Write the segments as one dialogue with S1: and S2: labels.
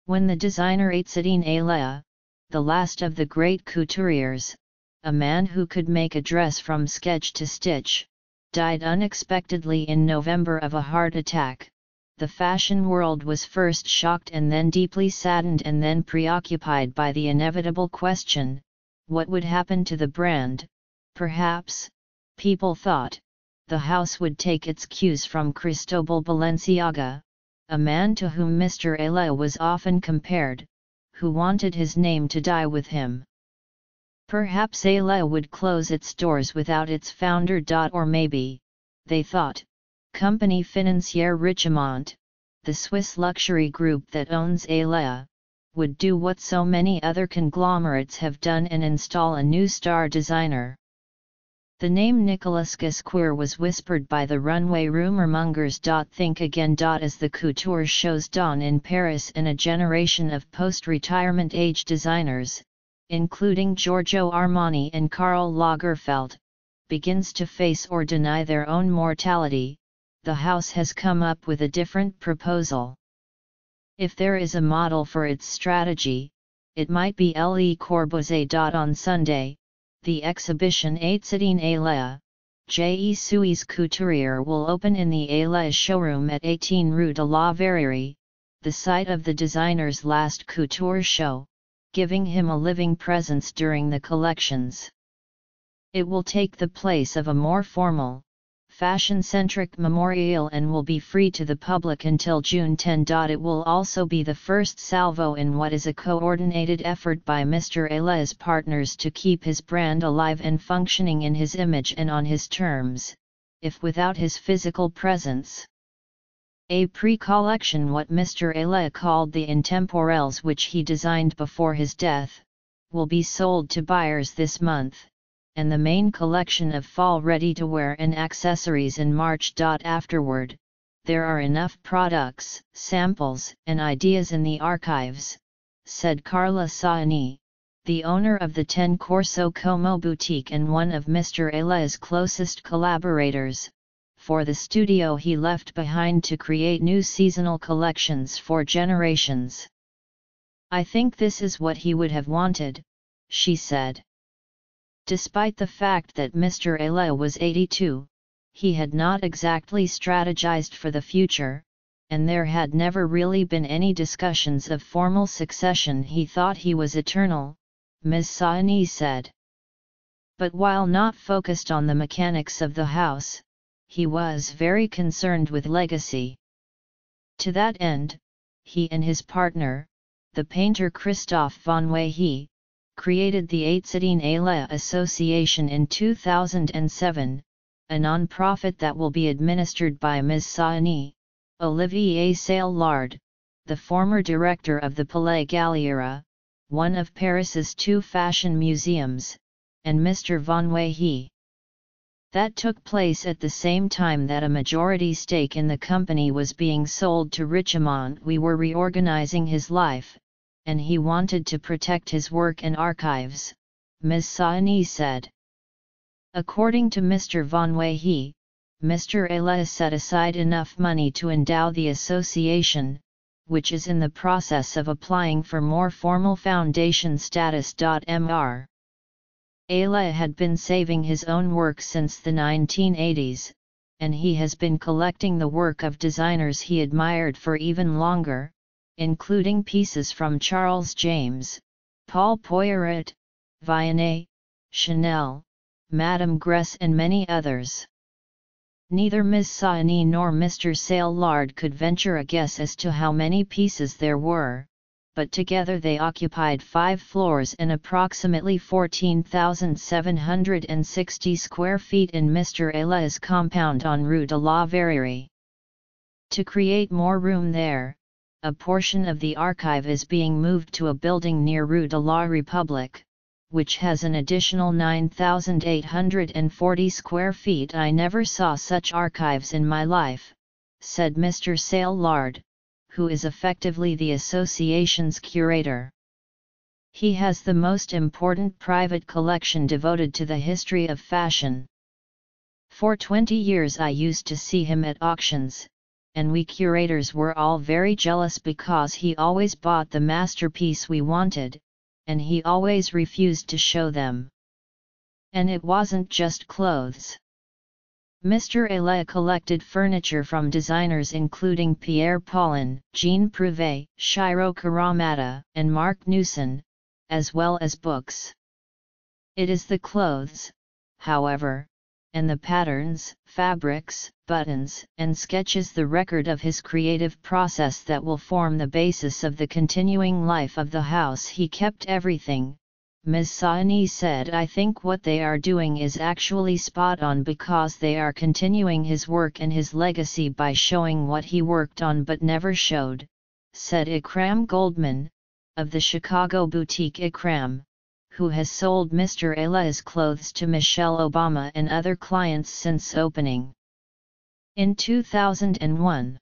S1: When the designer Alaïa, the last of the great couturiers, a man who could make a dress from sketch to stitch, died unexpectedly in November of a heart attack, the fashion world was first shocked and then deeply saddened and then preoccupied by the inevitable question, what would happen to the brand? Perhaps, people thought, the house would take its cues from Cristobal Balenciaga, a man to whom Mr. Alaïa was often compared, who wanted his name to die with him. Perhaps Alaïa would close its doors without its founder. Or maybe, they thought, Compagnie Financière Richemont, the Swiss luxury group that owns Alaïa, would do what so many other conglomerates have done and install a new star designer. The name Nicolas Ghesquière was whispered by the runway rumor-mongers. Think again. As the couture shows dawn in Paris and a generation of post-retirement age designers, including Giorgio Armani and Karl Lagerfeld, begins to face or deny their own mortality, the house has come up with a different proposal. If there is a model for its strategy, it might be Le Corbusier. On Sunday, the exhibition Alaïa, Je suis couturier will open in the Alaïa showroom at 18 Rue de la Verrerie, the site of the designer's last couture show, giving him a living presence during the collections. It will take the place of a more formal, fashion-centric memorial and will be free to the public until June 10. It will also be the first salvo in what is a coordinated effort by Mr. Alaïa's partners to keep his brand alive and functioning in his image and on his terms, if without his physical presence. A pre-collection, what Mr. Alaïa called the Intemporels, which he designed before his death, will be sold to buyers this month, and the main collection of fall ready-to-wear and accessories in March. Afterward, there are enough products, samples, and ideas in the archives, said Carla Saani, the owner of the 10 Corso Como boutique and one of Mr. Alaïa's closest collaborators, for the studio he left behind to create new seasonal collections for generations. I think this is what he would have wanted, she said. Despite the fact that Mr. Alaïa was 82, he had not exactly strategized for the future, and there had never really been any discussions of formal succession. He thought he was eternal, Ms. Saani said. But while not focused on the mechanics of the house, he was very concerned with legacy. To that end, he and his partner, the painter Christophe Van Wehe, created the Alaïa Association in 2007, a non-profit that will be administered by Ms. Saani, Olivier Saillard, the former director of the Palais Galliera, one of Paris's 2 fashion museums, and Mr. Van Wehe. That took place at the same time that a majority stake in the company was being sold to Richemont. We were reorganizing his life, and he wanted to protect his work and archives, Ms. Saani said. According to Mr. Van Wehe, Mr. Alaïa set aside enough money to endow the association, which is in the process of applying for more formal foundation status. Mr. Alaïa had been saving his own work since the 1980s, and he has been collecting the work of designers he admired for even longer, including pieces from Charles James, Paul Poiret, Vianney, Chanel, Madame Grès and many others. Neither Ms. Saani nor Mr. Saillard could venture a guess as to how many pieces there were, but together they occupied 5 floors and approximately 14,760 square feet in Mr. Alaïa's compound on Rue de la Verrerie. To create more room there, a portion of the archive is being moved to a building near Rue de la République, which has an additional 9,840 square feet. I never saw such archives in my life, said Mr. Saillard, who is effectively the association's curator. He has the most important private collection devoted to the history of fashion. For 20 years I used to see him at auctions, and we curators were all very jealous because he always bought the masterpiece we wanted, and he always refused to show them. And it wasn't just clothes. Mr. Alaïa collected furniture from designers including Pierre Paulin, Jean Prouvé, Shiro Karamata, and Mark Newson, as well as books. It is the clothes, however, and the patterns, fabrics, buttons, and sketches, the record of his creative process, that will form the basis of the continuing life of the house. He kept everything, Ms. Saini said. I think what they are doing is actually spot on because they are continuing his work and his legacy by showing what he worked on but never showed, said Ikram Goldman, of the Chicago boutique Ikram, who has sold Mr. Alaïa's clothes to Michelle Obama and other clients since opening in 2001.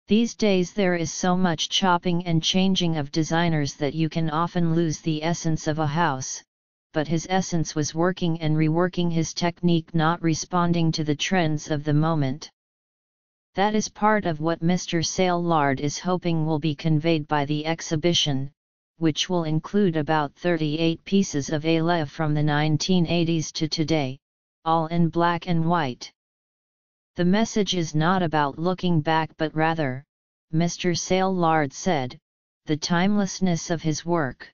S1: These days there is so much chopping and changing of designers that you can often lose the essence of a house, but his essence was working and reworking his technique, not responding to the trends of the moment. That is part of what Mr. Saillard is hoping will be conveyed by the exhibition, which will include about 38 pieces of Alaïa from the 1980s to today, all in black and white. The message is not about looking back but rather, Mr. Saillard said, the timelessness of his work.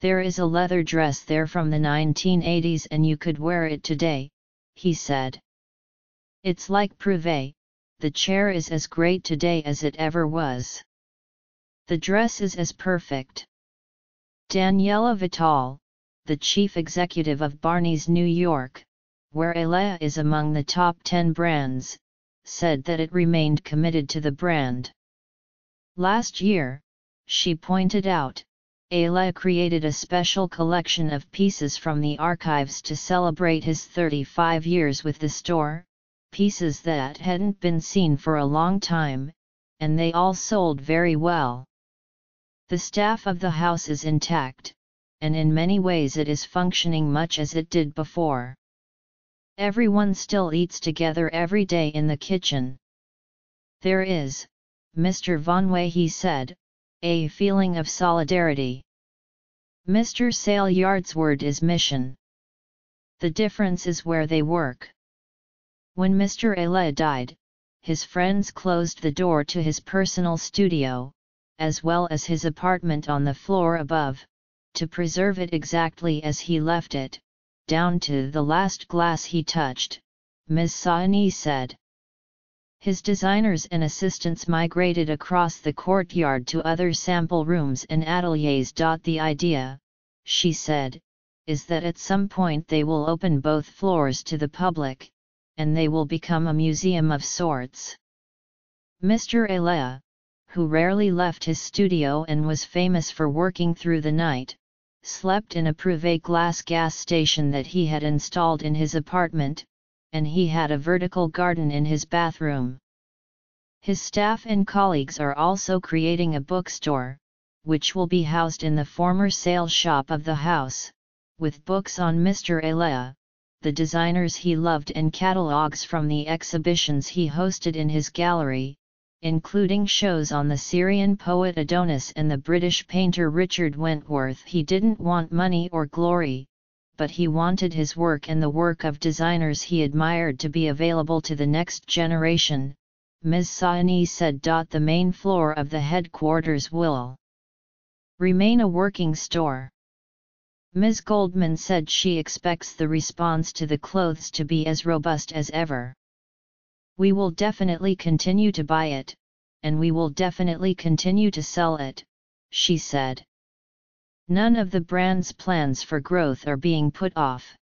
S1: There is a leather dress there from the 1980s and you could wear it today, he said. It's like Prouvé, the chair is as great today as it ever was. The dress is as perfect. Daniela Vital, the chief executive of Barney's New York, where Alaïa is among the top 10 brands, said that it remained committed to the brand. Last year, she pointed out, Alaïa created a special collection of pieces from the archives to celebrate his 35 years with the store, pieces that hadn't been seen for a long time, and they all sold very well. The staff of the house is intact, and in many ways it is functioning much as it did before. Everyone still eats together every day in the kitchen. There is, Mr. Von Wehe said, a feeling of solidarity. Mr. Saillard's word is mission. The difference is where they work. When Mr. Alaïa died, his friends closed the door to his personal studio, as well as his apartment on the floor above, to preserve it exactly as he left it, down to the last glass he touched, Ms. Saini said. His designers and assistants migrated across the courtyard to other sample rooms and ateliers. The idea, she said, is that at some point they will open both floors to the public, and they will become a museum of sorts. Mr. Alaïa, who rarely left his studio and was famous for working through the night, slept in a Prouvé glass gas station that he had installed in his apartment, and he had a vertical garden in his bathroom. His staff and colleagues are also creating a bookstore, which will be housed in the former sales shop of the house, with books on Mr. Alaïa, the designers he loved, and catalogues from the exhibitions he hosted in his gallery, including shows on the Syrian poet Adonis and the British painter Richard Wentworth. He didn't want money or glory, but he wanted his work and the work of designers he admired to be available to the next generation, Ms. Saini said. The main floor of the headquarters will remain a working store. Ms. Goldman said she expects the response to the clothes to be as robust as ever. We will definitely continue to buy it, and we will definitely continue to sell it, she said. None of the brand's plans for growth are being put off.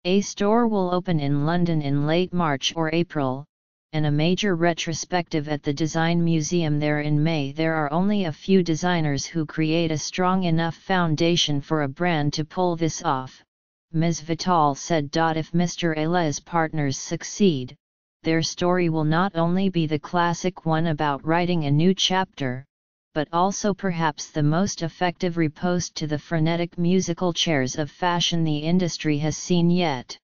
S1: A store will open in London in late March or April, and a major retrospective at the Design Museum there in May. There are only a few designers who create a strong enough foundation for a brand to pull this off, Ms. Vital said. If Mr. Alaïa's partners succeed, their story will not only be the classic one about writing a new chapter, but also perhaps the most effective riposte to the frenetic musical chairs of fashion the industry has seen yet.